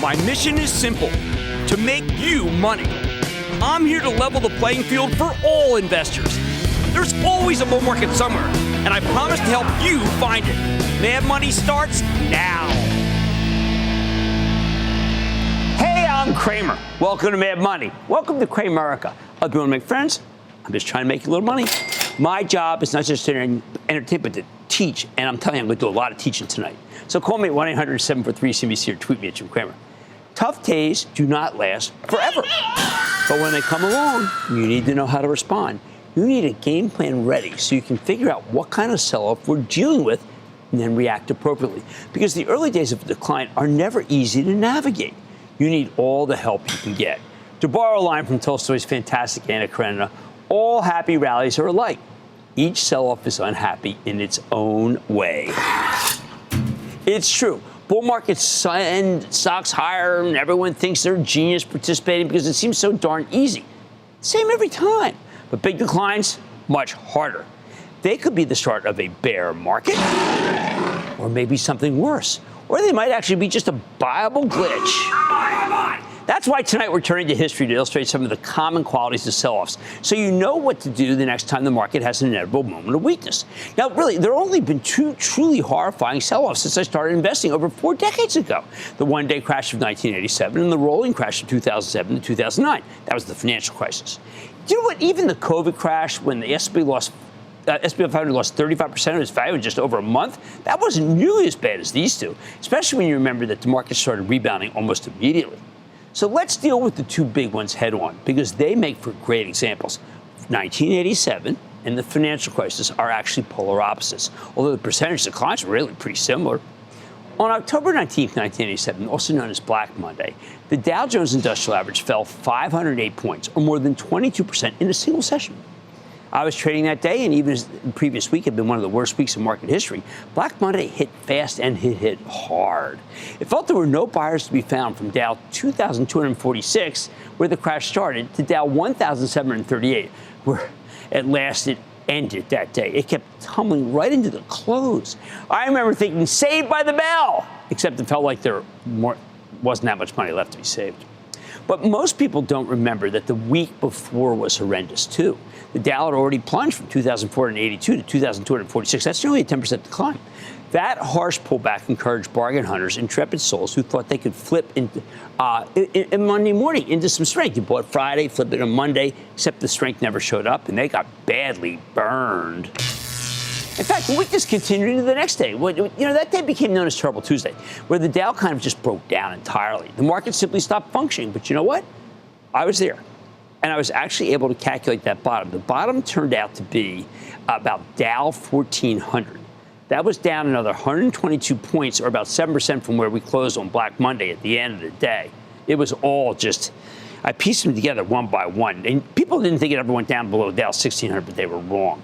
My mission is simple, to make you money. I'm here to level the playing field for all investors. There's always a bull market somewhere, and I promise to help you find it. Mad Money starts now. Hey, I'm Cramer. Welcome to Mad Money. Welcome to Cramerica. Do you want to make friends? I'm just trying to make a little money. My job is not just to entertain, but to teach, and I'm telling you, I'm going to do a lot of teaching tonight. So call me at 1-800-743-CNBC or tweet me at Jim Cramer. Tough days do not last forever. But when they come along, you need to know how to respond. You need a game plan ready so you can figure out what kind of sell-off we're dealing with and then react appropriately. Because the early days of a decline are never easy to navigate. You need all the help you can get. To borrow a line from Tolstoy's fantastic Anna Karenina, all happy rallies are alike. Each sell-off is unhappy in its own way. It's true. Bull markets send stocks higher, and everyone thinks they're a genius participating because it seems so darn easy. Same every time. But big declines, much harder. They could be the start of a bear market, or maybe something worse. Or they might actually be just a buyable glitch. That's why tonight we're turning to history to illustrate some of the common qualities of sell-offs, so you know what to do the next time the market has an inevitable moment of weakness. Now, really, there have only been two truly horrifying sell-offs since I started investing over 4 decades ago. The one-day crash of 1987 and the rolling crash of 2007 to 2009. That was the financial crisis. Do you know what? Even the COVID crash, when the S&P 500 lost 35% of its value in just over a month, that wasn't nearly as bad as these two, especially when you remember that the market started rebounding almost immediately. So let's deal with the two big ones head on, because they make for great examples. 1987 and the financial crisis are actually polar opposites, although the percentage declines were really pretty similar. On October 19, 1987, also known as Black Monday, the Dow Jones Industrial Average fell 508 points, or more than 22% in a single session. I was trading that day, and even as the previous week had been one of the worst weeks in market history, Black Monday hit fast and hit hard. It felt there were no buyers to be found from Dow 2,246, where the crash started, to Dow 1,738, where at last it ended that day. It kept tumbling right into the close. I remember thinking, saved by the bell, except it felt like there wasn't that much money left to be saved. But most people don't remember that the week before was horrendous, too. The Dow had already plunged from 2,482 to 2,246. That's nearly a 10% decline. That harsh pullback encouraged bargain hunters, intrepid souls who thought they could flip into in Monday morning into some strength. You bought Friday, flipped it on Monday, except the strength never showed up, and they got badly burned. In fact, the weakness continued into the next day. That day became known as Terrible Tuesday, where the Dow kind of just broke down entirely. The market simply stopped functioning. But you know what? I was there, and I was actually able to calculate that bottom. The bottom turned out to be about Dow 1400. That was down another 122 points, or about 7% from where we closed on Black Monday at the end of the day. It was all just, I pieced them together one by one. And people didn't think it ever went down below Dow 1600, but they were wrong.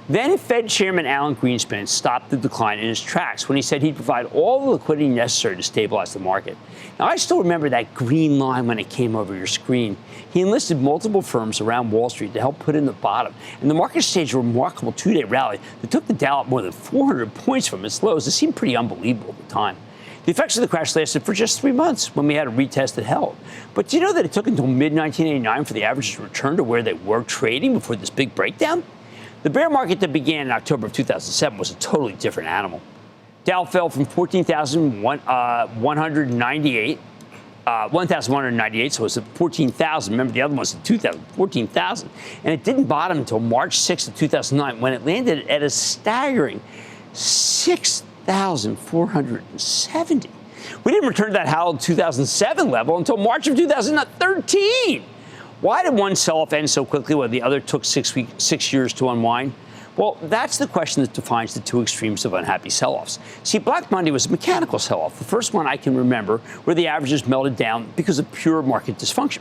Then Fed Chairman Alan Greenspan stopped the decline in his tracks when he said he'd provide all the liquidity necessary to stabilize the market. Now, I still remember that green line when it came over your screen. He enlisted multiple firms around Wall Street to help put in the bottom, and the market staged a remarkable 2-day rally that took the Dow up more than 400 points from its lows. It seemed pretty unbelievable at the time. The effects of the crash lasted for just 3 months when we had a retest that held. But do you know that it took until mid-1989 for the averages to return to where they were trading before this big breakdown? The bear market that began in October of 2007 was a totally different animal. Dow fell from 1,198, so it was at 14,000. Remember, the other one was at 2,000, 14,000. And it didn't bottom until March 6th of 2009, when it landed at a staggering 6,470. We didn't return to that hallowed 2007 level until March of 2013. Why did one sell-off end so quickly while the other took 6 years to unwind? Well, that's the question that defines the two extremes of unhappy sell-offs. See, Black Monday was a mechanical sell-off, the first one I can remember where the averages melted down because of pure market dysfunction.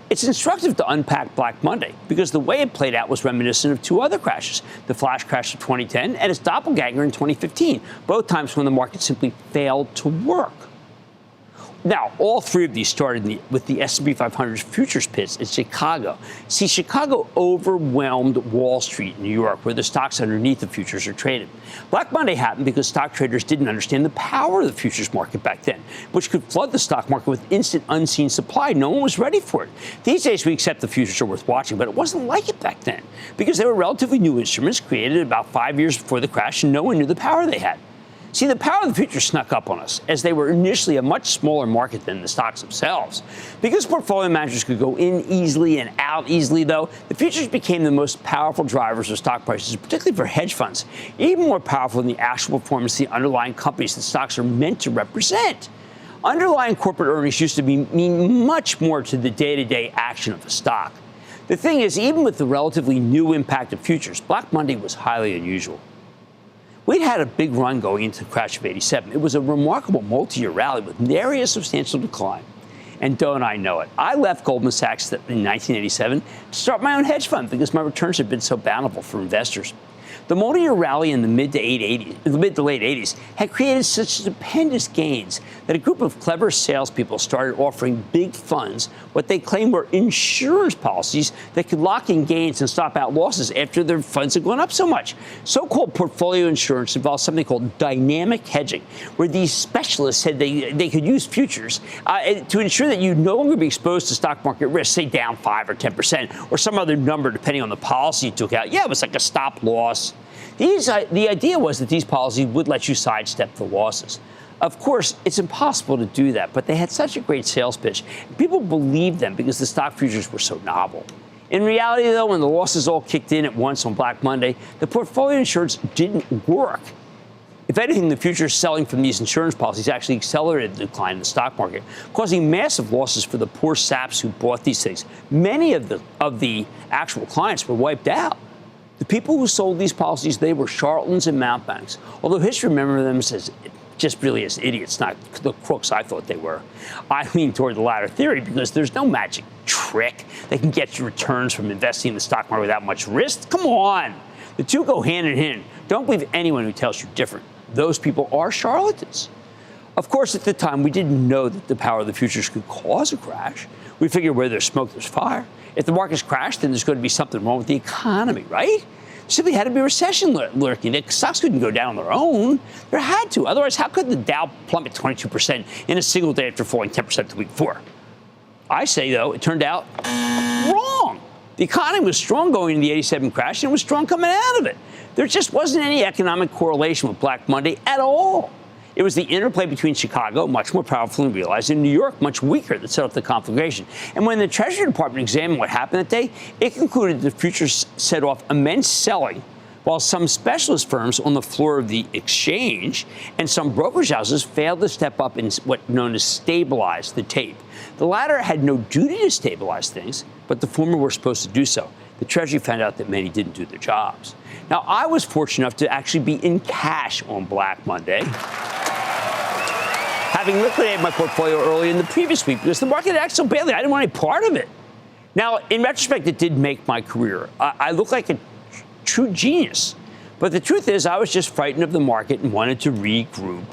It's instructive to unpack Black Monday because the way it played out was reminiscent of 2 other crashes, the flash crash of 2010 and its doppelganger in 2015, both times when the market simply failed to work. Now, all three of these started with the S&P 500 futures pits in Chicago. See, Chicago overwhelmed Wall Street in New York, where the stocks underneath the futures are traded. Black Monday happened because stock traders didn't understand the power of the futures market back then, which could flood the stock market with instant, unseen supply. No one was ready for it. These days, we accept the futures are worth watching, but it wasn't like it back then because they were relatively new instruments created about 5 years before the crash, and no one knew the power they had. See, the power of the futures snuck up on us, as they were initially a much smaller market than the stocks themselves. Because portfolio managers could go in easily and out easily, though, the futures became the most powerful drivers of stock prices, particularly for hedge funds, even more powerful than the actual performance of the underlying companies that stocks are meant to represent. Underlying corporate earnings used to mean much more to the day-to-day action of a stock. The thing is, even with the relatively new impact of futures, Black Monday was highly unusual. We'd had a big run going into the crash of '87. It was a remarkable multi-year rally with nary a substantial decline. And don't I know it? I left Goldman Sachs in 1987 to start my own hedge fund because my returns had been so bountiful for investors. The multi-year rally in the mid to late 80s had created such stupendous gains that a group of clever salespeople started offering big funds what they claimed were insurance policies that could lock in gains and stop out losses after their funds had gone up so much. So-called portfolio insurance involves something called dynamic hedging, where these specialists said they could use futures to ensure that you'd no longer be exposed to stock market risk, say down 5 or 10%, or some other number depending on the policy you took out. Yeah, it was like a stop loss. The idea was that these policies would let you sidestep the losses. Of course, it's impossible to do that, but they had such a great sales pitch. People believed them because the stock futures were so novel. In reality, though, when the losses all kicked in at once on Black Monday, the portfolio insurance didn't work. If anything, the futures selling from these insurance policies actually accelerated the decline in the stock market, causing massive losses for the poor saps who bought these things. Many of the actual clients were wiped out. The people who sold these policies, they were charlatans and mountebanks, although history remembers them as just really as idiots, not the crooks I thought they were. I lean toward the latter theory because there's no magic trick that can get you returns from investing in the stock market without much risk. Come on. The two go hand in hand. Don't believe anyone who tells you different. Those people are charlatans. Of course, at the time, we didn't know that the power of the futures could cause a crash. We figured where there's smoke, there's fire. If the markets crashed, then there's going to be something wrong with the economy, right? Simply had to be a recession lurking. The stocks couldn't go down on their own. There had to. Otherwise, how could the Dow plummet 22% in a single day after falling 10% the week before? I say, though, it turned out wrong. The economy was strong going into the '87 crash, and it was strong coming out of it. There just wasn't any economic correlation with Black Monday at all. It was the interplay between Chicago, much more powerful than realized, and New York, much weaker, that set up the conflagration. And when the Treasury Department examined what happened that day, it concluded the futures set off immense selling, while some specialist firms on the floor of the exchange and some brokerage houses failed to step up in what's known as stabilize the tape. The latter had no duty to stabilize things, but the former were supposed to do so. The Treasury found out that many didn't do their jobs. Now, I was fortunate enough to actually be in cash on Black Monday, having liquidated my portfolio early in the previous week because the market acted so badly. I didn't want any part of it. Now, in retrospect, it did make my career. I look like a true genius. But the truth is, I was just frightened of the market and wanted to regroup.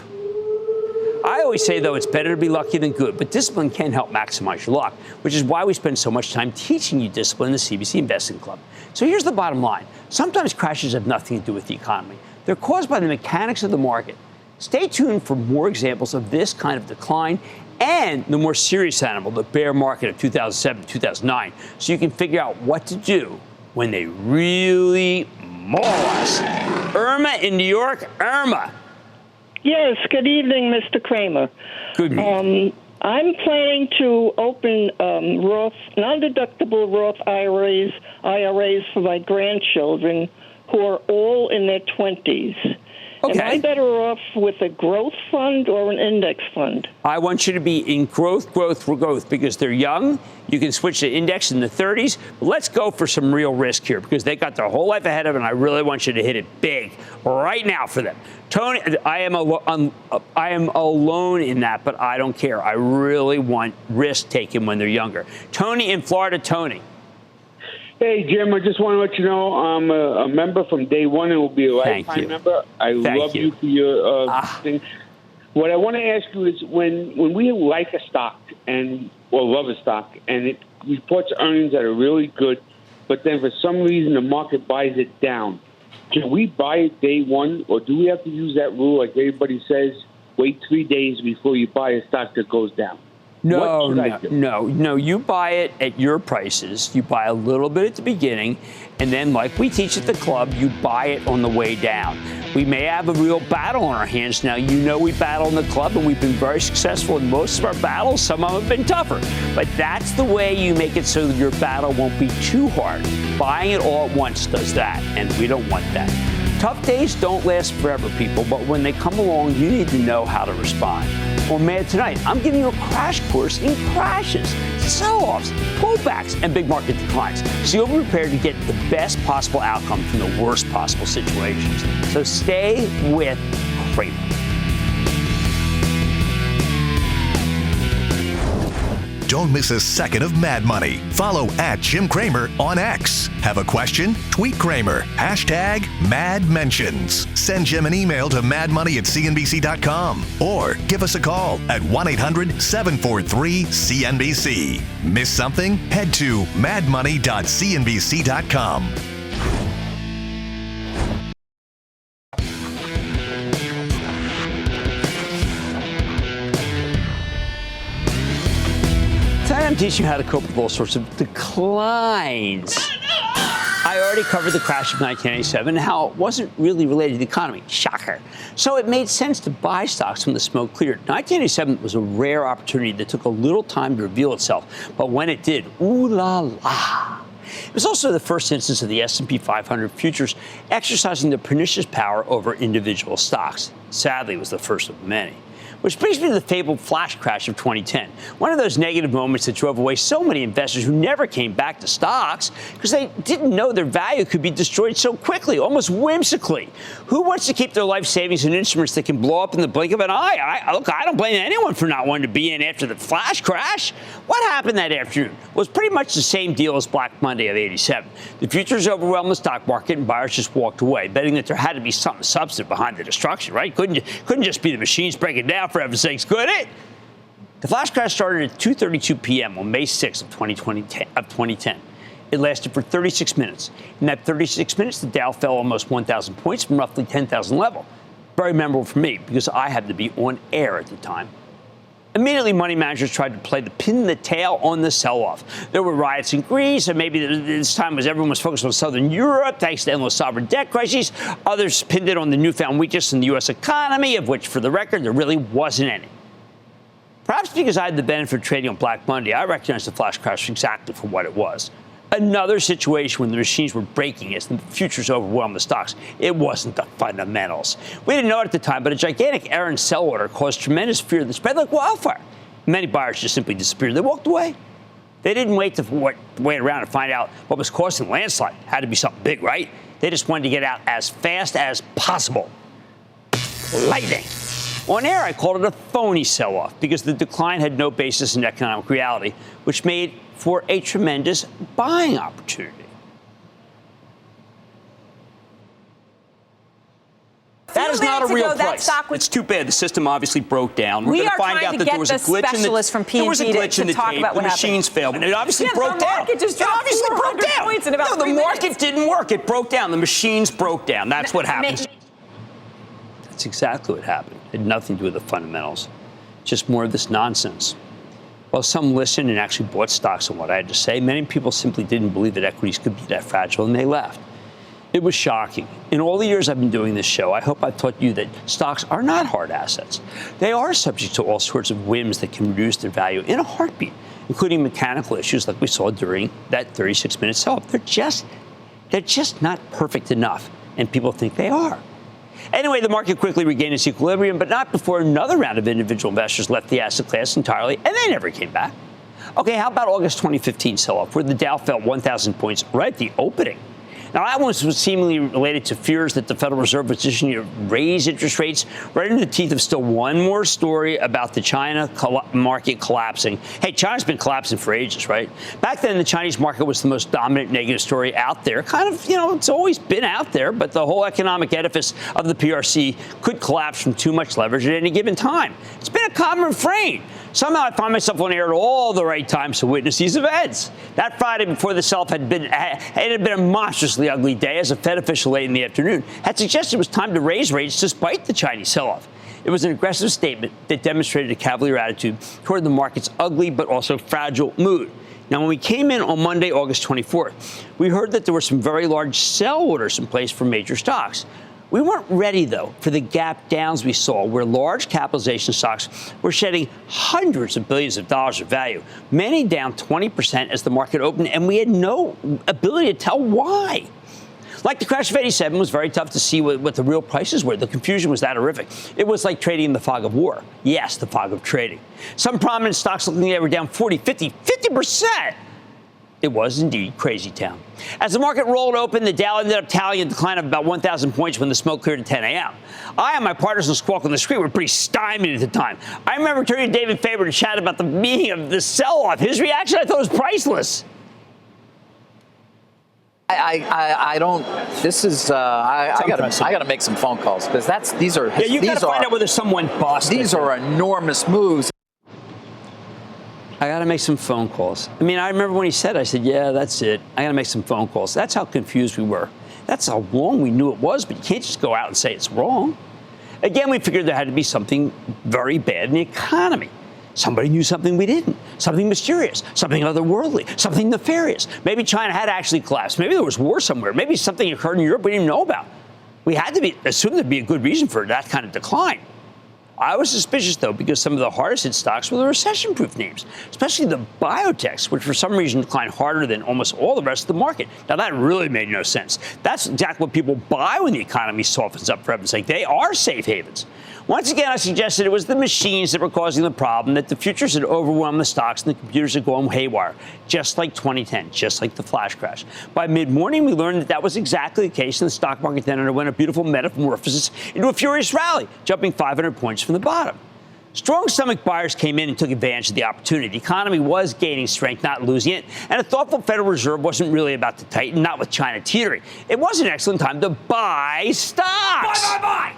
I always say, though, it's better to be lucky than good, but discipline can help maximize your luck, which is why we spend so much time teaching you discipline in the CNBC Investing Club. So here's the bottom line. Sometimes crashes have nothing to do with the economy. They're caused by the mechanics of the market. Stay tuned for more examples of this kind of decline and the more serious animal, the bear market of 2007 to 2009, so you can figure out what to do when they really maul us. Irma in New York. Irma. Yes, good evening, Mr. Cramer. Good evening. I'm planning to open Roth, non-deductible Roth IRAs for my grandchildren who are all in their 20s. Okay. Am I better off with a growth fund or an index fund? I want you to be in growth because they're young. You can switch to index in the 30s. But let's go for some real risk here because they got their whole life ahead of them, and I really want you to hit it big right now for them. Tony, I am alone in that, but I don't care. I really want risk taken when they're younger. Tony in Florida. Tony. Hey, Jim, I just want to let you know I'm a member from day one and will be a lifetime member. I love you for your thing. What I want to ask you is when we like a stock or love a stock and it reports earnings that are really good, but then for some reason the market buys it down, can we buy it day one, or do we have to use that rule like everybody says, wait 3 days before you buy a stock that goes down? No. You buy it at your prices. You buy a little bit at the beginning, and then, like we teach at the club, you buy it on the way down. We may have a real battle on our hands now. You know we battle in the club, and we've been very successful in most of our battles. Some of them have been tougher. But that's the way you make it so that your battle won't be too hard. Buying it all at once does that, and we don't want that. Tough days don't last forever, people, but when they come along, you need to know how to respond. On Mad Tonight, I'm giving you a crash course in crashes, sell-offs, pullbacks, and big market declines, so you'll be prepared to get the best possible outcome from the worst possible situations. So stay with Cramer. Don't miss a second of Mad Money. Follow @Jim Cramer on X. Have a question? Tweet Cramer. #MadMentions. Send Jim an email to madmoney@cnbc.com or give us a call at 1-800-743-CNBC. Miss something? Head to madmoney.cnbc.com. I'm teaching you how to cope with all sorts of declines. I already covered the crash of 1987 and how it wasn't really related to the economy. Shocker. So it made sense to buy stocks when the smoke cleared. 1987 was a rare opportunity that took a little time to reveal itself, but when it did, ooh la la. It was also the first instance of the S&P 500 futures exercising their pernicious power over individual stocks. Sadly, it was the first of many. Which brings me to the fabled flash crash of 2010. One of those negative moments that drove away so many investors who never came back to stocks because they didn't know their value could be destroyed so quickly, almost whimsically. Who wants to keep their life savings in instruments that can blow up in the blink of an eye? Look, I don't blame anyone for not wanting to be in after the flash crash. What happened that afternoon? Well, it was pretty much the same deal as Black Monday of 87. The futures overwhelmed the stock market and buyers just walked away, betting that there had to be something substantive behind the destruction, right? Couldn't just be the machines breaking down, for heaven's sakes, could it? The flash crash started at 2:32 p.m. on May 6th of 2010. It lasted for 36 minutes. In that 36 minutes, the Dow fell almost 1,000 points from roughly 10,000 level. Very memorable for me because I had to be on air at the time. Immediately, money managers tried to play the pin in the tail on the sell-off. There were riots in Greece, and maybe this time everyone was focused on Southern Europe, thanks to endless sovereign debt crises. Others pinned it on the newfound weakness in the U.S. economy, of which, for the record, there really wasn't any. Perhaps because I had the benefit of trading on Black Monday, I recognized the flash crash exactly for what it was. Another situation when the machines were breaking as the futures overwhelmed the stocks. It wasn't the fundamentals. We didn't know it at the time, but a gigantic errant sell order caused tremendous fear that spread like wildfire. Many buyers just simply disappeared. They walked away. They didn't wait around and find out what was causing the landslide. It had to be something big, right? They just wanted to get out as fast as possible. Lightning. On air, I called it a phony sell-off because the decline had no basis in economic reality, which made for a tremendous buying opportunity. That is not a real price. It's too bad. The system obviously broke down. We're going to find out that there was a glitch in the tape. The machines failed. And it obviously broke down. It obviously broke down. No, the market didn't work. It broke down. The machines broke down. That's what happened. That's exactly what happened. It had nothing to do with the fundamentals. Just more of this nonsense. While some listened and actually bought stocks on what I had to say, many people simply didn't believe that equities could be that fragile, and they left. It was shocking. In all the years I've been doing this show, I hope I've taught you that stocks are not hard assets. They are subject to all sorts of whims that can reduce their value in a heartbeat, including mechanical issues like we saw during that 36-minute sell-off. They're just not perfect enough, and people think they are. Anyway, the market quickly regained its equilibrium, but not before another round of individual investors left the asset class entirely, and they never came back. Okay, how about August 2015 sell-off, where the Dow fell 1,000 points right at the opening? Now, that one was seemingly related to fears that the Federal Reserve was positioning to raise interest rates right into the teeth of still one more story about the China market collapsing. Hey, China's been collapsing for ages, right? Back then, the Chinese market was the most dominant negative story out there. Kind of, it's always been out there, but the whole economic edifice of the PRC could collapse from too much leverage at any given time. It's been a common refrain. Somehow I find myself on air at all the right times to witness these events. That Friday before the sell-off had been a monstrously ugly day, as a Fed official late in the afternoon had suggested it was time to raise rates despite the Chinese sell-off. It was an aggressive statement that demonstrated a cavalier attitude toward the market's ugly but also fragile mood. Now, when we came in on Monday, August 24th, we heard that there were some very large sell orders in place for major stocks. We weren't ready, though, for the gap downs we saw, where large capitalization stocks were shedding hundreds of billions of dollars of value, many down 20% as the market opened, and we had no ability to tell why. Like the crash of 87 was very tough to see what the real prices were. The confusion was that horrific. It was like trading in the fog of war. Yes, the fog of trading. Some prominent stocks looking at were down 40, 50%. It was indeed crazy town. As the market rolled open, the Dow ended up tallying a decline of about 1,000 points when the smoke cleared at 10 a.m. I and my partners in Squawk on the Street were pretty stymied at the time. I remember turning to David Faber to chat about the meaning of the sell-off. His reaction, I thought, was priceless. I don't. This is. I got to make some phone calls because these are. Yeah, you got to find out whether someone bossed. These are enormous moves. I got to make some phone calls. I mean, I remember when he said, I said, yeah, that's it. I got to make some phone calls. That's how confused we were. That's how wrong we knew it was, but you can't just go out and say it's wrong. Again, we figured there had to be something very bad in the economy. Somebody knew something we didn't. Something mysterious, something otherworldly, something nefarious. Maybe China had actually collapsed. Maybe there was war somewhere. Maybe something occurred in Europe we didn't know about. We had to assume there'd be a good reason for that kind of decline. I was suspicious, though, because some of the hardest hit stocks were the recession-proof names, especially the biotechs, which for some reason declined harder than almost all the rest of the market. Now, that really made no sense. That's exactly what people buy when the economy softens up, for heaven's sake. They are safe havens. Once again, I suggested it was the machines that were causing the problem, that the futures had overwhelmed the stocks and the computers had gone haywire, just like 2010, just like the flash crash. By mid-morning, we learned that was exactly the case, and the stock market then underwent a beautiful metamorphosis into a furious rally, jumping 500 points from the bottom. Strong stomach buyers came in and took advantage of the opportunity. The economy was gaining strength, not losing it, and a thoughtful Federal Reserve wasn't really about to tighten, not with China teetering. It was an excellent time to buy stocks. Buy!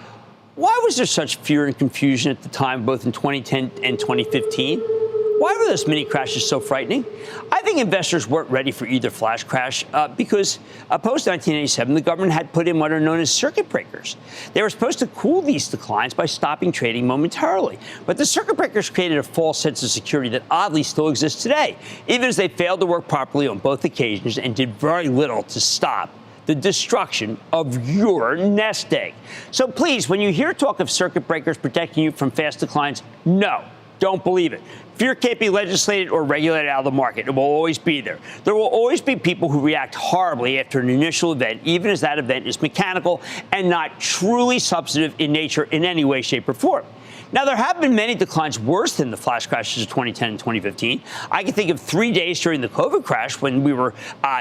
Why was there such fear and confusion at the time, both in 2010 and 2015? Why were those mini crashes so frightening? I think investors weren't ready for either flash crash because post-1987, the government had put in what are known as circuit breakers. They were supposed to cool these declines by stopping trading momentarily. But the circuit breakers created a false sense of security that oddly still exists today, even as they failed to work properly on both occasions and did very little to stop the destruction of your nest egg. So please, when you hear talk of circuit breakers protecting you from fast declines, no, don't believe it. Fear can't be legislated or regulated out of the market. It will always be there. There will always be people who react horribly after an initial event, even as that event is mechanical and not truly substantive in nature in any way, shape, or form. Now, there have been many declines worse than the flash crashes of 2010 and 2015. I can think of 3 days during the COVID crash when we were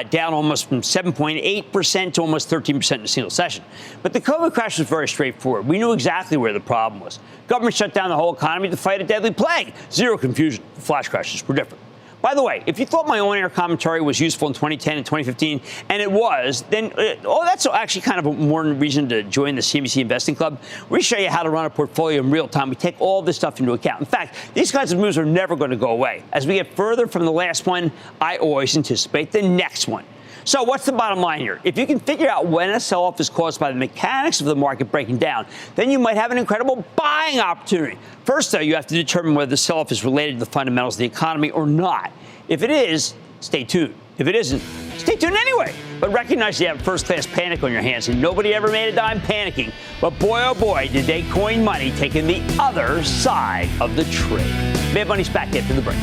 down almost from 7.8% to almost 13% in a single session. But the COVID crash was very straightforward. We knew exactly where the problem was. Government shut down the whole economy to fight a deadly plague. Zero confusion. The flash crashes were different. By the way, if you thought my on-air commentary was useful in 2010 and 2015, and it was, then that's actually kind of a more reason to join the CNBC Investing Club. We show you how to run a portfolio in real time. We take all this stuff into account. In fact, these kinds of moves are never going to go away. As we get further from the last one, I always anticipate the next one. So what's the bottom line here? If you can figure out when a sell-off is caused by the mechanics of the market breaking down, then you might have an incredible buying opportunity. First, though, you have to determine whether the sell-off is related to the fundamentals of the economy or not. If it is, stay tuned. If it isn't, stay tuned anyway. But recognize you have first-class panic on your hands, and nobody ever made a dime panicking. But boy, oh boy, did they coin money taking the other side of the trade. Mad Money's back after the break.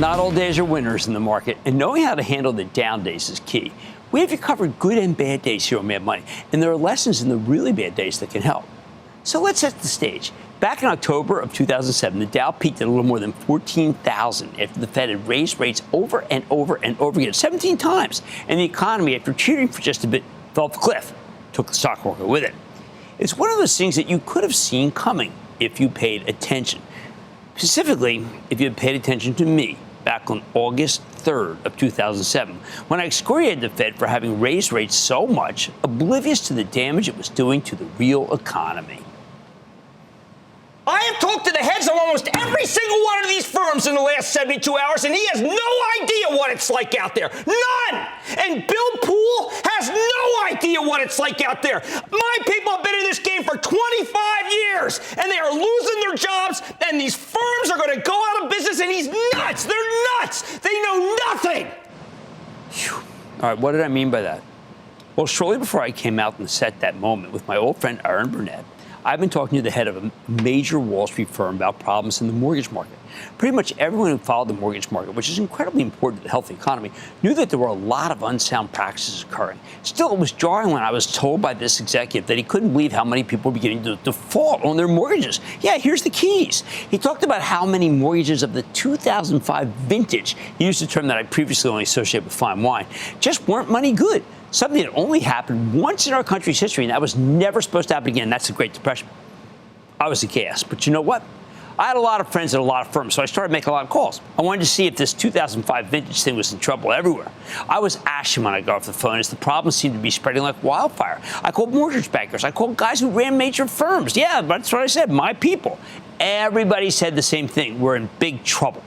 Not all days are winners in the market, and knowing how to handle the down days is key. We have you covered good and bad days here on Mad Money, and there are lessons in the really bad days that can help. So let's set the stage. Back in October of 2007, the Dow peaked at a little more than 14,000 after the Fed had raised rates over and over and over again, 17 times. And the economy, after cheering for just a bit, fell off the cliff, took the stock market with it. It's one of those things that you could have seen coming if you paid attention. Specifically, if you had paid attention to me back on August 3rd of 2007, when I excoriated the Fed for having raised rates so much, oblivious to the damage it was doing to the real economy. I have talked to the heads of almost every single one of these firms in the last 72 hours, and he has no idea what it's like out there. None! And Bill Poole has no idea what it's like out there. My people have been in this game for 25 years, and they are losing their jobs, and these firms are going to go out of business, and he's nuts. They're nuts. They know nothing. Whew. All right, what did I mean by that? Well, shortly before I came out and set that moment with my old friend Aaron Burnett, I've been talking to the head of a major Wall Street firm about problems in the mortgage market. Pretty much everyone who followed the mortgage market, which is incredibly important to the healthy economy, knew that there were a lot of unsound practices occurring. Still, it was jarring when I was told by this executive that he couldn't believe how many people were beginning to default on their mortgages. Yeah, here's the keys. He talked about how many mortgages of the 2005 vintage, he used a term that I previously only associated with fine wine, just weren't money good. Something that only happened once in our country's history, and that was never supposed to happen again. That's the Great Depression. I was aghast. But you know what? I had a lot of friends at a lot of firms, so I started making a lot of calls. I wanted to see if this 2005 vintage thing was in trouble everywhere. I was ashen when I got off the phone as the problem seemed to be spreading like wildfire. I called mortgage bankers. I called guys who ran major firms. Yeah, that's what I said, my people. Everybody said the same thing. We're in big trouble.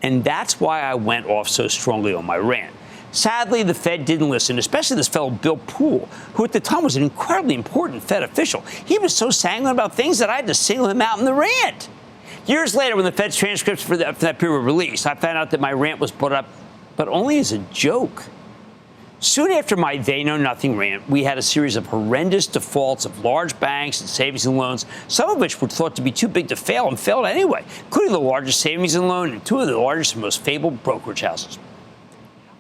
And that's why I went off so strongly on my rant. Sadly, the Fed didn't listen, especially this fellow Bill Poole, who at the time was an incredibly important Fed official. He was so sanguine about things that I had to single him out in the rant. Years later, when the Fed's transcripts for that period were released, I found out that my rant was put up, but only as a joke. Soon after my they-know-nothing rant, we had a series of horrendous defaults of large banks and savings and loans, some of which were thought to be too big to fail and failed anyway, including the largest savings and loan and two of the largest and most fabled brokerage houses.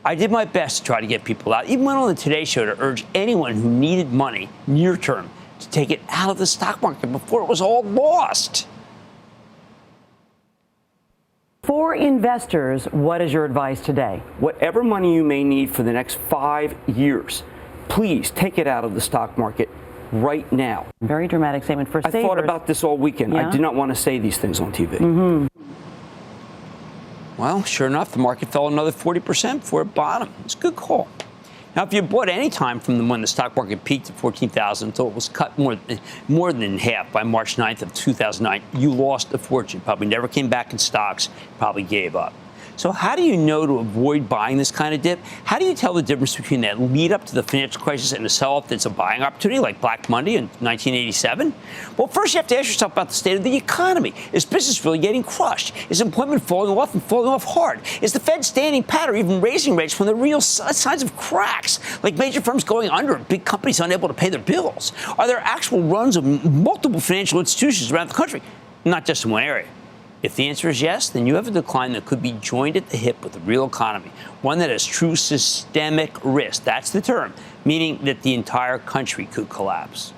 I did my best to try to get people out, even went on the Today Show to urge anyone who needed money near term to take it out of the stock market before it was all lost. For investors, what is your advice today? Whatever money you may need for the next 5 years, please take it out of the stock market right now. Very dramatic statement for savers. I thought about this all weekend. Yeah? I did not want to say these things on TV. Mm-hmm. Well, sure enough, the market fell another 40% before it bottomed. It's a good call. Now, if you bought any time from when the stock market peaked at 14,000 until it was cut more than half by March 9th of 2009, you lost a fortune. Probably never came back in stocks, probably gave up. So how do you know to avoid buying this kind of dip? How do you tell the difference between that lead up to the financial crisis and a sell-off that's a buying opportunity like Black Monday in 1987? Well, first you have to ask yourself about the state of the economy. Is business really getting crushed? Is employment falling off and falling off hard? Is the Fed standing pat or even raising rates when there are real signs of cracks, like major firms going under and big companies unable to pay their bills? Are there actual runs of multiple financial institutions around the country, not just in one area? If the answer is yes, then you have a decline that could be joined at the hip with the real economy, one that has true systemic risk. That's the term, meaning that the entire country could collapse.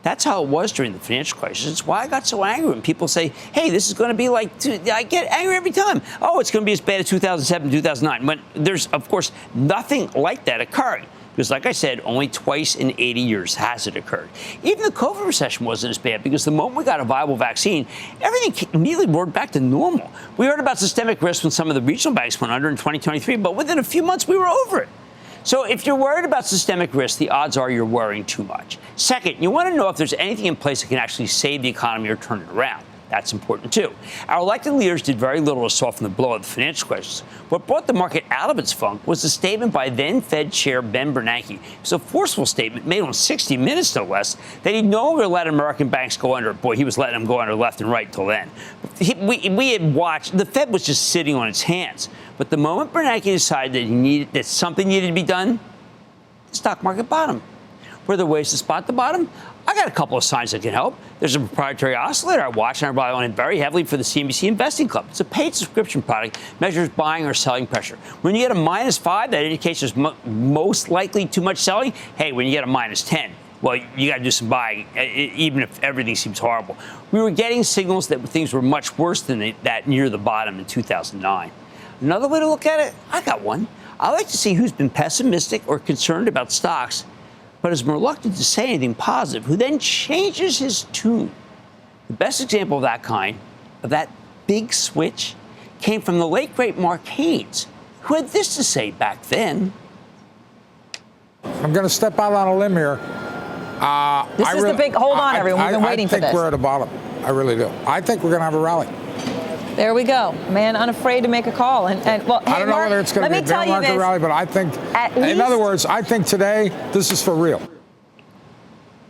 That's how it was during the financial crisis. It's why I got so angry when people say, hey, this is going to be like, I get angry every time. Oh, it's going to be as bad as 2007, 2009. When there's, of course, nothing like that occurring. Because, like I said, only twice in 80 years has it occurred. Even the COVID recession wasn't as bad because the moment we got a viable vaccine, everything immediately roared back to normal. We heard about systemic risk when some of the regional banks went under in 2023, but within a few months, we were over it. So if you're worried about systemic risk, the odds are you're worrying too much. Second, you want to know if there's anything in place that can actually save the economy or turn it around. That's important, too. Our elected leaders did very little to soften the blow of the financial crisis. What brought the market out of its funk was a statement by then-Fed Chair Ben Bernanke. It was a forceful statement made on 60 Minutes, no less, that he'd no longer let American banks go under. Boy, he was letting them go under left and right till then. We had watched. The Fed was just sitting on its hands. But the moment Bernanke decided that something needed to be done, the stock market bottomed. Were there ways to spot the bottom? I got a couple of signs that can help. There's a proprietary oscillator I watch and I rely on it very heavily for the CNBC Investing Club. It's a paid subscription product, measures buying or selling pressure. When you get a -5, that indicates there's most likely too much selling. Hey, when you get a -10, well, you got to do some buying, even if everything seems horrible. We were getting signals that things were much worse than that near the bottom in 2009. Another way to look at it, I got one. I like to see who's been pessimistic or concerned about stocks, but is reluctant to say anything positive, who then changes his tune. The best example of that kind, of that big switch, came from the late, great Mark Haynes, who had this to say back then. I'm going to step out on a limb here. This is the big, hold on, everyone. We've been waiting for this. I think we're at a bottom. I really do. I think we're going to have a rally. There we go. Man unafraid to make a call. And well, I don't know whether it's going to be a bear market rally, but I think, in other words, I think today this is for real.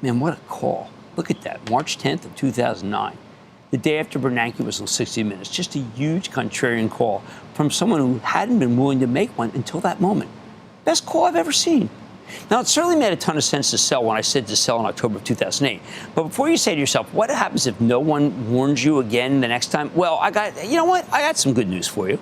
Man, what a call. Look at that. March 10th of 2009. The day after Bernanke was on 60 Minutes. Just a huge contrarian call from someone who hadn't been willing to make one until that moment. Best call I've ever seen. Now, it certainly made a ton of sense to sell when I said to sell in October of 2008. But before you say to yourself, what happens if no one warns you again the next time? Well, you know what? I got some good news for you.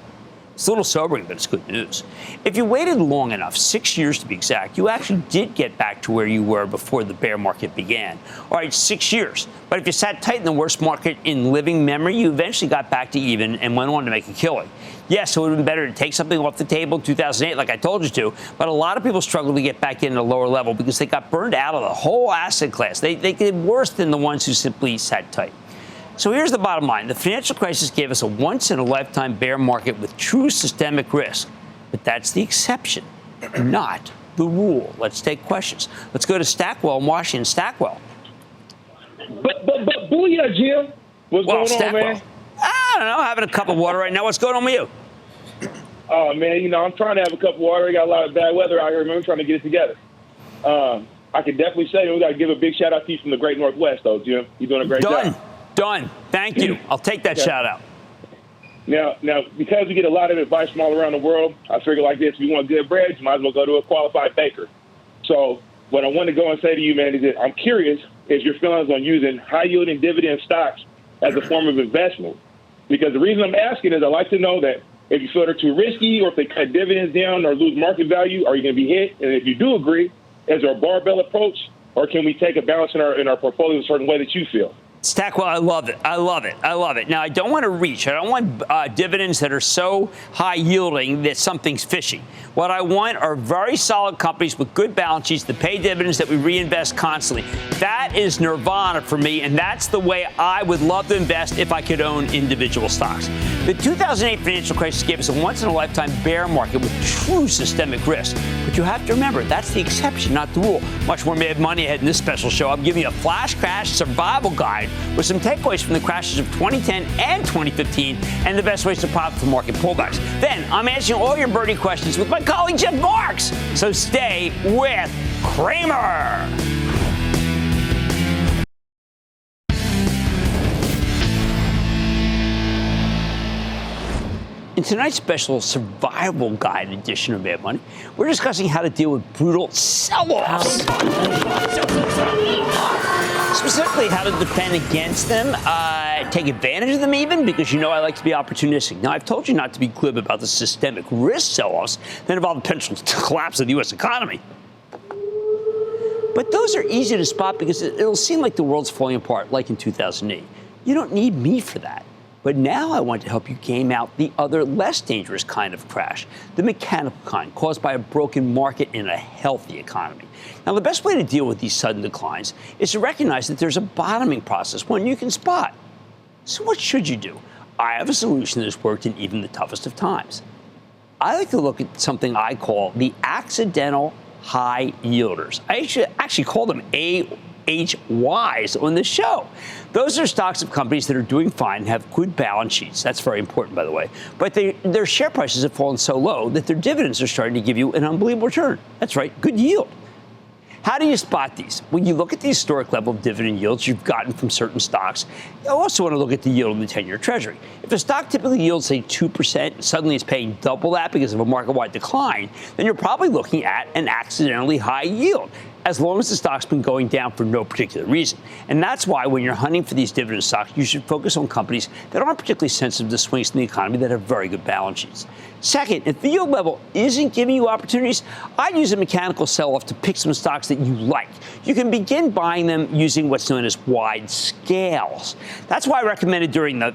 It's a little sobering, but it's good news. If you waited long enough, 6 years to be exact, you actually did get back to where you were before the bear market began. All right, 6 years. But if you sat tight in the worst market in living memory, you eventually got back to even and went on to make a killing. Yes, it would have been better to take something off the table in 2008, like I told you to, but a lot of people struggled to get back in at a lower level because they got burned out of the whole asset class. They did worse than the ones who simply sat tight. So here's the bottom line. The financial crisis gave us a once-in-a-lifetime bear market with true systemic risk. But that's the exception, not the rule. Let's take questions. Let's go to Stackwell in Washington. Stackwell. But booyah, Jim. What's going on, Stackwell, man? I don't know. Having a cup of water right now. What's going on with you? Oh, man, I'm trying to have a cup of water. We got a lot of bad weather out here, man. We're trying to get it together. I can definitely say we got to give a big shout-out to you from the great Northwest, though, Jim. You're doing a great job. Done. Thank you. I'll take that shout out. Now, because we get a lot of advice from all around the world, I figure like this: if you want good bread, you might as well go to a qualified baker. So what I want to go and say to you, man, is that I'm curious if your feelings on using high-yielding dividend stocks as a form of investment. Because the reason I'm asking is I like to know that if you feel they're too risky or if they cut dividends down or lose market value, are you going to be hit? And if you do agree, is there a barbell approach, or can we take a balance in our portfolio in a certain way that you feel? Stackwell, I love it. Now, I don't want to reach. I don't want dividends that are so high yielding that something's fishy. What I want are very solid companies with good balance sheets that pay dividends that we reinvest constantly. That is nirvana for me, and that's the way I would love to invest if I could own individual stocks. The 2008 financial crisis gave us a once-in-a-lifetime bear market with true systemic risk. But you have to remember, that's the exception, not the rule. Much more Mad Money ahead in this special show. I'm giving you a flash crash survival guide with some takeaways from the crashes of 2010 and 2015 and the best ways to profit from market pullbacks. Then I'm answering all your birdie questions with my colleague Jeff Marks. So stay with Cramer. In tonight's special survival guide edition of Mad Money, we're discussing how to deal with brutal sell-offs. Specifically, how to defend against them, take advantage of them even, because you know I like to be opportunistic. Now, I've told you not to be glib about the systemic risk sell-offs that involve the potential collapse of the U.S. economy. But those are easy to spot because it'll seem like the world's falling apart, like in 2008. You don't need me for that. But now I want to help you game out the other less dangerous kind of crash, the mechanical kind caused by a broken market in a healthy economy. Now, the best way to deal with these sudden declines is to recognize that there's a bottoming process, one you can spot. So what should you do? I have a solution that has worked in even the toughest of times. I like to look at something I call the accidental high yielders. I actually call them AHYs on this show. Those are stocks of companies that are doing fine and have good balance sheets. That's very important, by the way. But their share prices have fallen so low that their dividends are starting to give you an unbelievable return. That's right, good yield. How do you spot these? When you look at the historic level of dividend yields you've gotten from certain stocks, you also want to look at the yield of the 10-year Treasury. If a stock typically yields, say, 2%, and suddenly it's paying double that because of a market-wide decline, then you're probably looking at an accidentally high yield. as long as the stock's been going down for no particular reason. And that's why when you're hunting for these dividend stocks, you should focus on companies that aren't particularly sensitive to swings in the economy that have very good balance sheets. Second, if the yield level isn't giving you opportunities, I'd use a mechanical sell-off to pick some stocks that you like. You can begin buying them using what's known as wide scales. That's why I recommended during the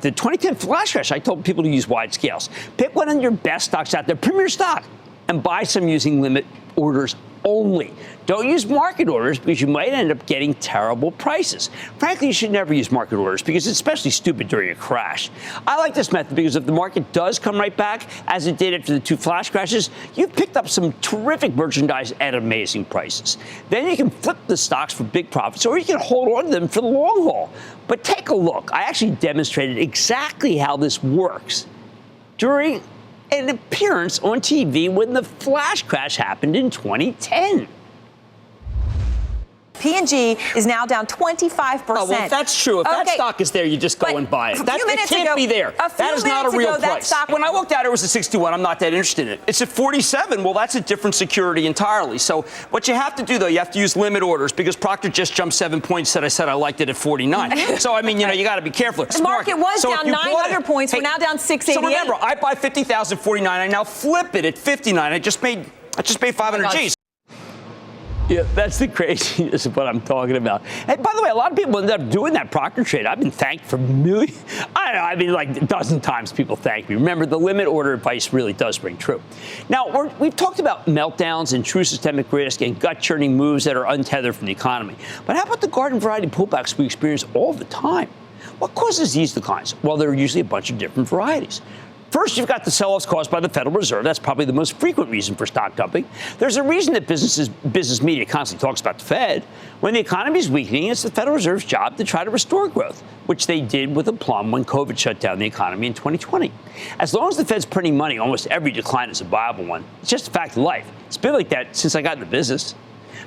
2010 flash crash, I told people to use wide scales. Pick one of your best stocks out there, premier stock, and buy some using limit orders only. Don't use market orders because you might end up getting terrible prices. Frankly, you should never use market orders because it's especially stupid during a crash. I like this method because if the market does come right back, as it did after the 2 flash crashes, you've picked up some terrific merchandise at amazing prices. Then you can flip the stocks for big profits, or you can hold on to them for the long haul. But take a look. I actually demonstrated exactly how this works during an appearance on TV when the flash crash happened in 2010. P&G is now down 25%. Oh, well, if that's true. If that stock is there, you just go and buy it. It can't be there. That is not a real price. When I looked at it, it was at 61. I'm not that interested in it. It's at 47. Well, that's a different security entirely. So what you have to do, though, you have to use limit orders because Procter just jumped 7 points that I said I liked it at 49. So, I mean, you got to be careful. The market was down 900 points. We're now down 688. So remember, I buy 50,000 at 49. I now flip it at 59. I just paid 500 G's. Yeah, that's the craziness of what I'm talking about. And by the way, a lot of people end up doing that Procter trade. I've been thanked for millions. Like a dozen times people thank me. Remember, the limit order advice really does ring true. Now, we've talked about meltdowns and true systemic risk and gut-churning moves that are untethered from the economy. But how about the garden variety pullbacks we experience all the time? What causes these declines? Well, there are usually a bunch of different varieties. First, you've got the sell-offs caused by the Federal Reserve. That's probably the most frequent reason for stock dumping. There's a reason that business media constantly talks about the Fed. When the economy is weakening, it's the Federal Reserve's job to try to restore growth, which they did with aplomb when COVID shut down the economy in 2020. As long as the Fed's printing money, almost every decline is a viable one. It's just a fact of life. It's been like that since I got in the business.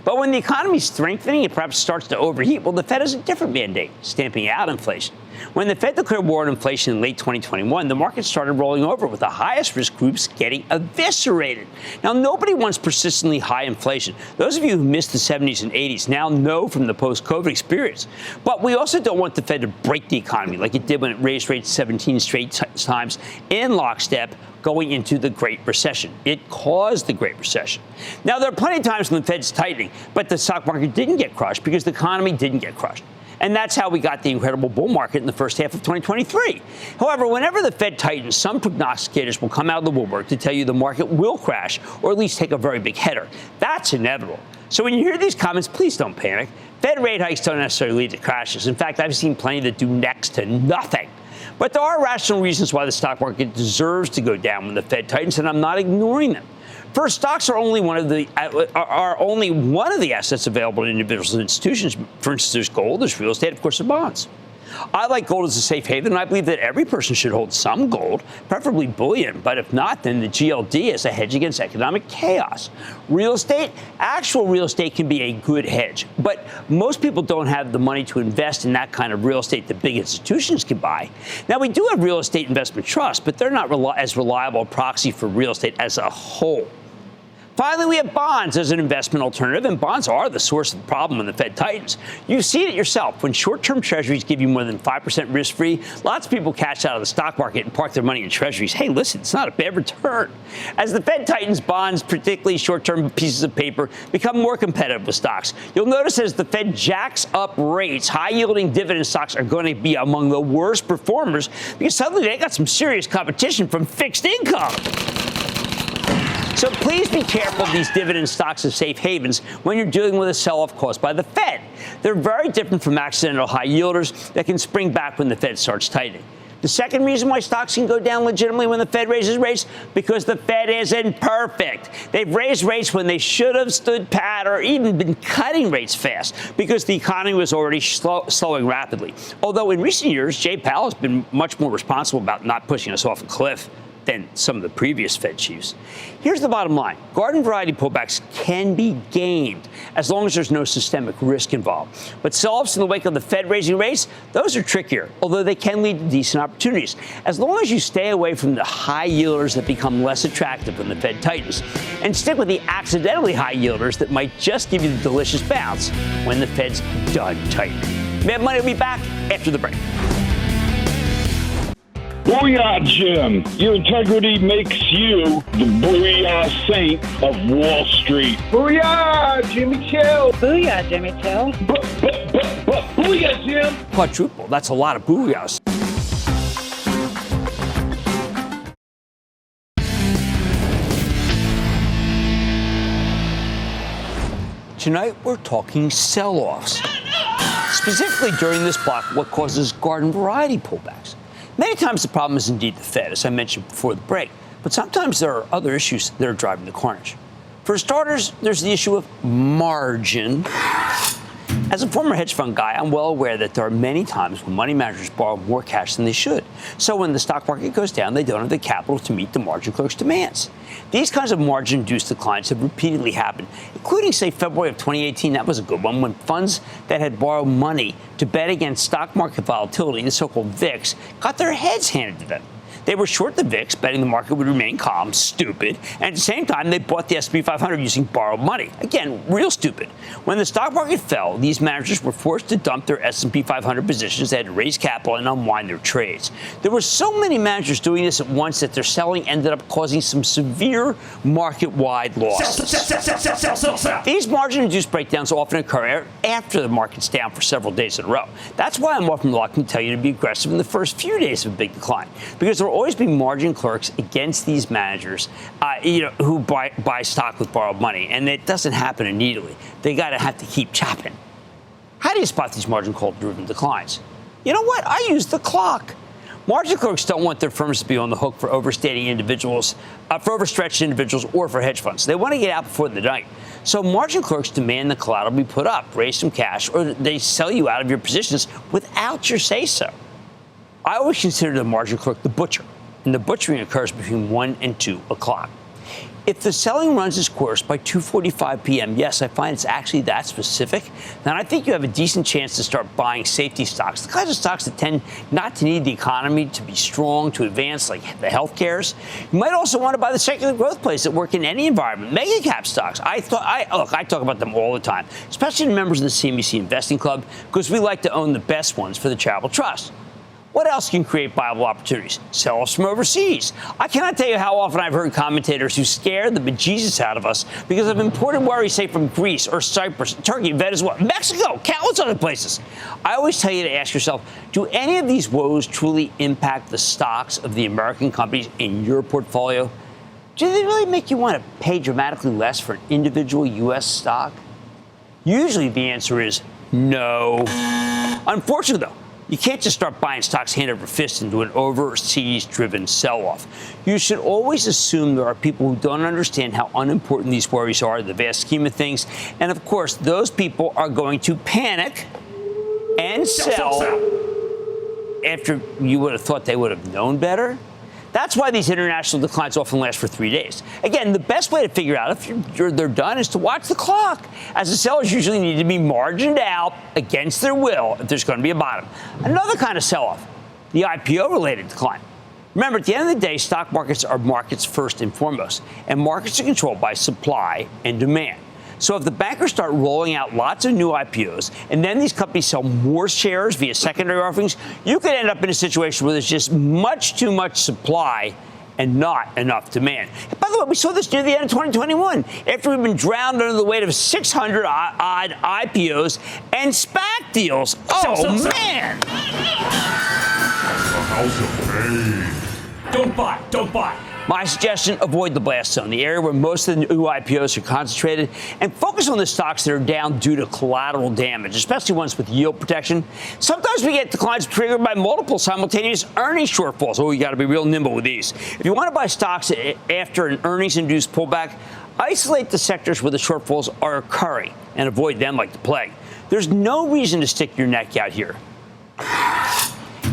But when the economy is strengthening and perhaps starts to overheat, well, the Fed has a different mandate, stamping out inflation. When the Fed declared war on inflation in late 2021, the market started rolling over with the highest risk groups getting eviscerated. Now, nobody wants persistently high inflation. Those of you who missed the 70s and 80s now know from the post-COVID experience. But we also don't want the Fed to break the economy like it did when it raised rates 17 straight times in lockstep going into the Great Recession. It caused the Great Recession. Now, there are plenty of times when the Fed's tightening, but the stock market didn't get crushed because the economy didn't get crushed. And that's how we got the incredible bull market in the first half of 2023. However, whenever the Fed tightens, some prognosticators will come out of the woodwork to tell you the market will crash or at least take a very big header. That's inevitable. So when you hear these comments, please don't panic. Fed rate hikes don't necessarily lead to crashes. In fact, I've seen plenty that do next to nothing. But there are rational reasons why the stock market deserves to go down when the Fed tightens, and I'm not ignoring them. First, stocks are only one of the assets available to individuals and institutions. For instance, there's gold, there's real estate, of course, there's bonds. I like gold as a safe haven, and I believe that every person should hold some gold, preferably bullion. But if not, then the GLD is a hedge against economic chaos. Real estate, actual real estate can be a good hedge. But most people don't have the money to invest in that kind of real estate that big institutions can buy. Now, we do have real estate investment trusts, but they're not as reliable a proxy for real estate as a whole. Finally, we have bonds as an investment alternative, and bonds are the source of the problem when the Fed tightens. You've seen it yourself. When short-term treasuries give you more than 5% risk-free, lots of people cash out of the stock market and park their money in treasuries. Hey, listen, it's not a bad return. As the Fed tightens, bonds, particularly short-term pieces of paper, become more competitive with stocks. You'll notice as the Fed jacks up rates, high-yielding dividend stocks are going to be among the worst performers because suddenly they got some serious competition from fixed income. So please be careful of these dividend stocks as safe havens when you're dealing with a sell-off caused by the Fed. They're very different from accidental high yielders that can spring back when the Fed starts tightening. The second reason why stocks can go down legitimately when the Fed raises rates, because the Fed isn't perfect. They've raised rates when they should have stood pat or even been cutting rates fast because the economy was already slowing rapidly. Although in recent years, Jay Powell has been much more responsible about not pushing us off a cliff. than some of the previous Fed chiefs. Here's the bottom line. Garden variety pullbacks can be gamed as long as there's no systemic risk involved. But sell-offs in the wake of the Fed raising rates, those are trickier, although they can lead to decent opportunities. As long as you stay away from the high yielders that become less attractive when the Fed tightens, and stick with the accidentally high yielders that might just give you the delicious bounce when the Fed's done tightening. Mad Money will be back after the break. Booyah, Jim. Your integrity makes you the booyah saint of Wall Street. Booyah, Jimmy Chill. Booyah, Jimmy Chill. Booyah, Jim. Quadruple. That's a lot of booyahs. Tonight, we're talking sell-offs. Specifically during this block, what causes garden variety pullbacks. Many times the problem is indeed the Fed, as I mentioned before the break, but sometimes there are other issues that are driving the carnage. For starters, there's the issue of margin. As a former hedge fund guy, I'm well aware that there are many times when money managers borrow more cash than they should. So when the stock market goes down, they don't have the capital to meet the margin clerk's demands. These kinds of margin-induced declines have repeatedly happened, including, say, February of 2018. That was a good one, when funds that had borrowed money to bet against stock market volatility, the so-called VIX, got their heads handed to them. They were short the VIX, betting the market would remain calm, stupid, and at the same time, they bought the S&P 500 using borrowed money. Again, real stupid. When the stock market fell, these managers were forced to dump their S&P 500 positions. They had to raise capital and unwind their trades. There were so many managers doing this at once that their selling ended up causing some severe market-wide losses. Sell. These margin-induced breakdowns often occur after the market's down for several days in a row. That's why I'm often reluctant to tell you to be aggressive in the first few days of a big decline, because there will always be margin clerks against these managers, who buy stock with borrowed money, and it doesn't happen immediately. They have to keep chopping. How do you spot these margin call-driven declines? You know what? I use the clock. Margin clerks don't want their firms to be on the hook for overstretched individuals, or for hedge funds. They want to get out before the night. So margin clerks demand the collateral be put up, raise some cash, or they sell you out of your positions without your say-so. I always consider the margin clerk the butcher, and the butchering occurs between 1 and 2 o'clock. If the selling runs its course by 2:45 p.m., yes, I find it's actually that specific, then I think you have a decent chance to start buying safety stocks, the kinds of stocks that tend not to need the economy to be strong, to advance, like the health cares. You might also want to buy the secular growth plays that work in any environment, mega cap stocks. I talk about them all the time, especially to members of the CNBC Investing Club, because we like to own the best ones for the Charitable Trust. What else can create viable opportunities? Sell-offs from overseas. I cannot tell you how often I've heard commentators who scare the bejesus out of us because of imported worries, say, from Greece or Cyprus, Turkey, Venezuela, Mexico, countless other places. I always tell you to ask yourself, do any of these woes truly impact the stocks of the American companies in your portfolio? Do they really make you want to pay dramatically less for an individual U.S. stock? Usually the answer is no. Unfortunately, though, you can't just start buying stocks hand over fist into an overseas-driven sell-off. You should always assume there are people who don't understand how unimportant these worries are in the vast scheme of things. And, of course, those people are going to panic and sell after you would have thought they would have known better. That's why these international declines often last for 3 days. Again, the best way to figure out if they're done is to watch the clock, as the sellers usually need to be margined out against their will if there's going to be a bottom. Another kind of sell-off, the IPO-related decline. Remember, at the end of the day, stock markets are markets first and foremost, and markets are controlled by supply and demand. So if the bankers start rolling out lots of new IPOs and then these companies sell more shares via secondary offerings, you could end up in a situation where there's just much too much supply and not enough demand. And by the way, we saw this near the end of 2021, after we've been drowned under the weight of 600-odd IPOs and SPAC deals. Oh, man! House of Pain. Don't buy. My suggestion, avoid the blast zone, the area where most of the new IPOs are concentrated, and focus on the stocks that are down due to collateral damage, especially ones with yield protection. Sometimes we get declines triggered by multiple simultaneous earnings shortfalls. Oh, you got to be real nimble with these. If you want to buy stocks after an earnings-induced pullback, isolate the sectors where the shortfalls are occurring and avoid them like the plague. There's no reason to stick your neck out here.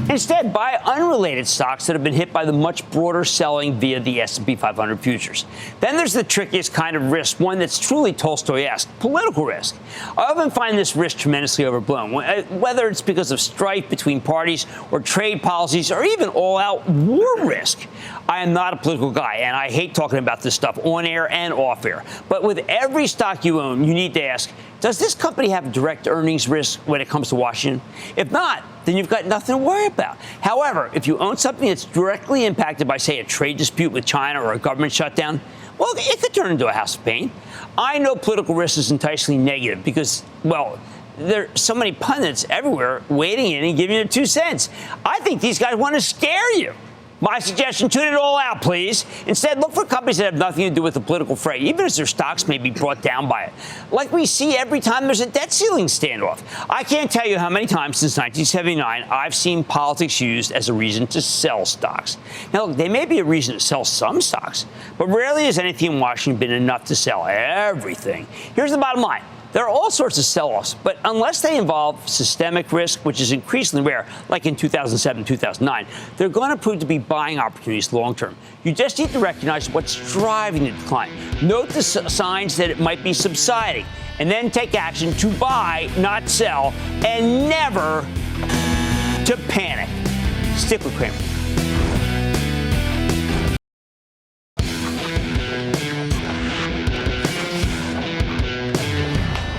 Instead, buy unrelated stocks that have been hit by the much broader selling via the S&P 500 futures. Then there's the trickiest kind of risk, one that's truly Tolstoy-esque, political risk. I often find this risk tremendously overblown, whether it's because of strife between parties or trade policies or even all-out war risk. I am not a political guy, and I hate talking about this stuff on air and off air. But with every stock you own, you need to ask, does this company have direct earnings risk when it comes to Washington? If not, then you've got nothing to worry about. However, if you own something that's directly impacted by, say, a trade dispute with China or a government shutdown, well, it could turn into a house of pain. I know political risk is enticingly negative because, well, there are so many pundits everywhere wading in and giving you 2 cents. I think these guys want to scare you. My suggestion, tune it all out, please. Instead, look for companies that have nothing to do with the political fray, even as their stocks may be brought down by it. Like we see every time there's a debt ceiling standoff. I can't tell you how many times since 1979 I've seen politics used as a reason to sell stocks. Now, look, they may be a reason to sell some stocks, but rarely has anything in Washington been enough to sell everything. Here's the bottom line. There are all sorts of sell-offs, but unless they involve systemic risk, which is increasingly rare, like in 2007, 2009, they're going to prove to be buying opportunities long-term. You just need to recognize what's driving the decline. Note the signs that it might be subsiding, and then take action to buy, not sell, and never to panic. Stick with Cramer.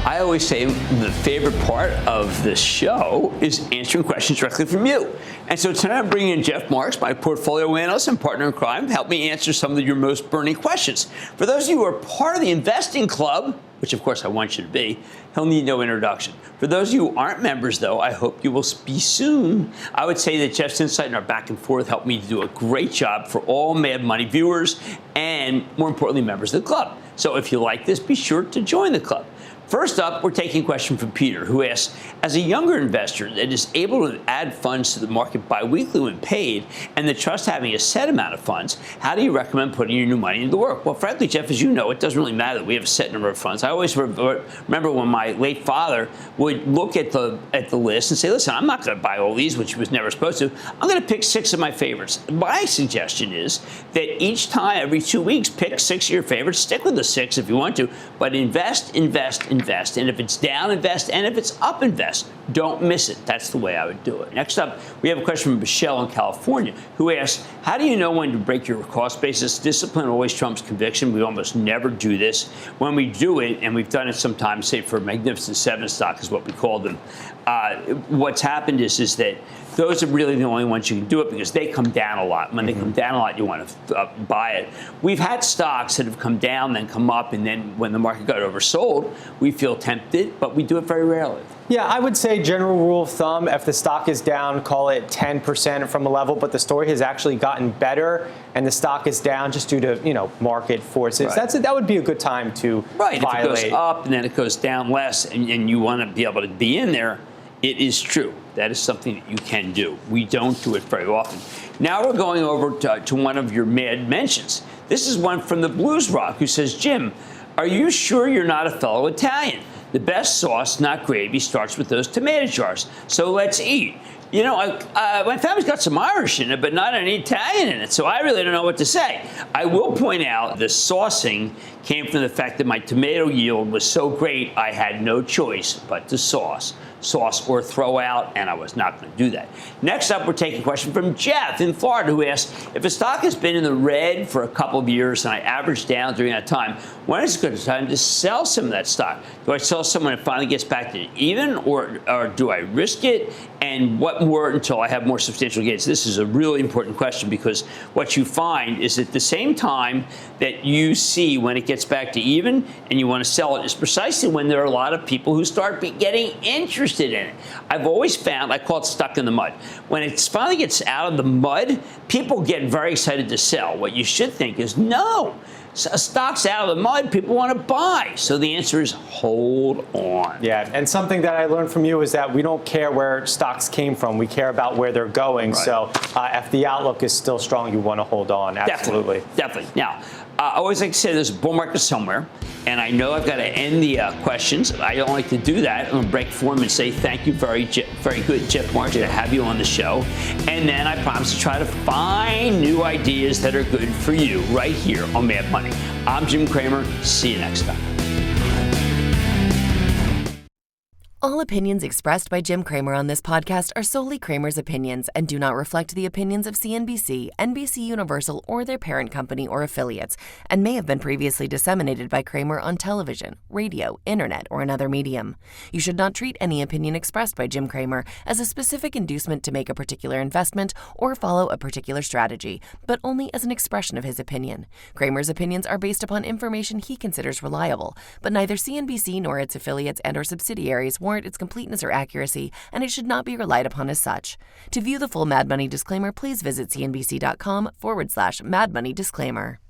I always say the favorite part of this show is answering questions directly from you. And so tonight I'm bringing in Jeff Marks, my portfolio analyst and partner in crime, to help me answer some of your most burning questions. For those of you who are part of the investing club, which of course I want you to be, he'll need no introduction. For those of you who aren't members, though, I hope you will be soon. I would say that Jeff's insight and our back and forth helped me to do a great job for all Mad Money viewers and, more importantly, members of the club. So if you like this, be sure to join the club. First up, we're taking a question from Peter, who asks, as a younger investor that is able to add funds to the market biweekly when paid, and the trust having a set amount of funds, how do you recommend putting your new money into work? Well, frankly, Jeff, as you know, it doesn't really matter that we have a set number of funds. I always remember when my late father would look at the list and say, listen, I'm not going to buy all these, which he was never supposed to. I'm going to pick 6 of my favorites. My suggestion is that each time, every 2 weeks, pick 6 of your favorites. Stick with the 6 if you want to, but invest. And if it's down, invest. And if it's up, invest. Don't miss it. That's the way I would do it. Next up, we have a question from Michelle in California, who asks, how do you know when to break your cost basis? Discipline always trumps conviction. We almost never do this. When we do it, and we've done it sometimes, say for Magnificent 7 stock is what we call them, what's happened is that those are really the only ones you can do it because they come down a lot. When they come down a lot, you want to buy it. We've had stocks that have come down, then come up, and then when the market got oversold, we feel tempted, but we do it very rarely. Yeah, I would say general rule of thumb, if the stock is down, call it 10% from a level, but the story has actually gotten better and the stock is down just due to, market forces. Right. That would be a good time to violate. If it goes up and then it goes down less and you want to be able to be in there, it is true. That is something that you can do. We don't do it very often. Now we're going over to one of your mad mentions. This is one from the Blues Rock who says, Jim, are you sure you're not a fellow Italian? The best sauce, not gravy, starts with those tomato jars. So let's eat. My family's got some Irish in it, but not any Italian in it, so I really don't know what to say. I will point out the saucing came from the fact that my tomato yield was so great, I had no choice but to sauce or throw out, and I was not going to do that. Next up, we're taking a question from Jeff in Florida, who asks, if a stock has been in the red for a couple of years and I average down during that time, when is a good time to sell some of that stock? Do I sell some when it finally gets back to even, or do I risk it? And what more until I have more substantial gains? This is a really important question because what you find is at the same time that you see when it gets back to even and you want to sell it is precisely when there are a lot of people who start getting interested in it. I've always found, I call it stuck in the mud. When it finally gets out of the mud, people get very excited to sell. What you should think is, no, a stock's out of the mud, people want to buy. So the answer is hold on. Yeah, and something that I learned from you is that we don't care where stocks came from. We care about where they're going. Right. So if the outlook is still strong, you want to hold on. Absolutely. Definitely. Now, I always like to say there's a bull market somewhere, and I know I've got to end the questions. I don't like to do that. I'm going to break form and say thank you very good, Jeff Martin, to have you on the show. And then I promise to try to find new ideas that are good for you right here on Mad Money. I'm Jim Cramer. See you next time. All opinions expressed by Jim Cramer on this podcast are solely Cramer's opinions and do not reflect the opinions of CNBC, NBC Universal, or their parent company or affiliates, and may have been previously disseminated by Cramer on television, radio, internet, or another medium. You should not treat any opinion expressed by Jim Cramer as a specific inducement to make a particular investment or follow a particular strategy, but only as an expression of his opinion. Cramer's opinions are based upon information he considers reliable, but neither CNBC nor its affiliates and/or subsidiaries warrant its completeness or accuracy, and it should not be relied upon as such. To view the full Mad Money disclaimer, please visit cnbc.com/Mad Money disclaimer.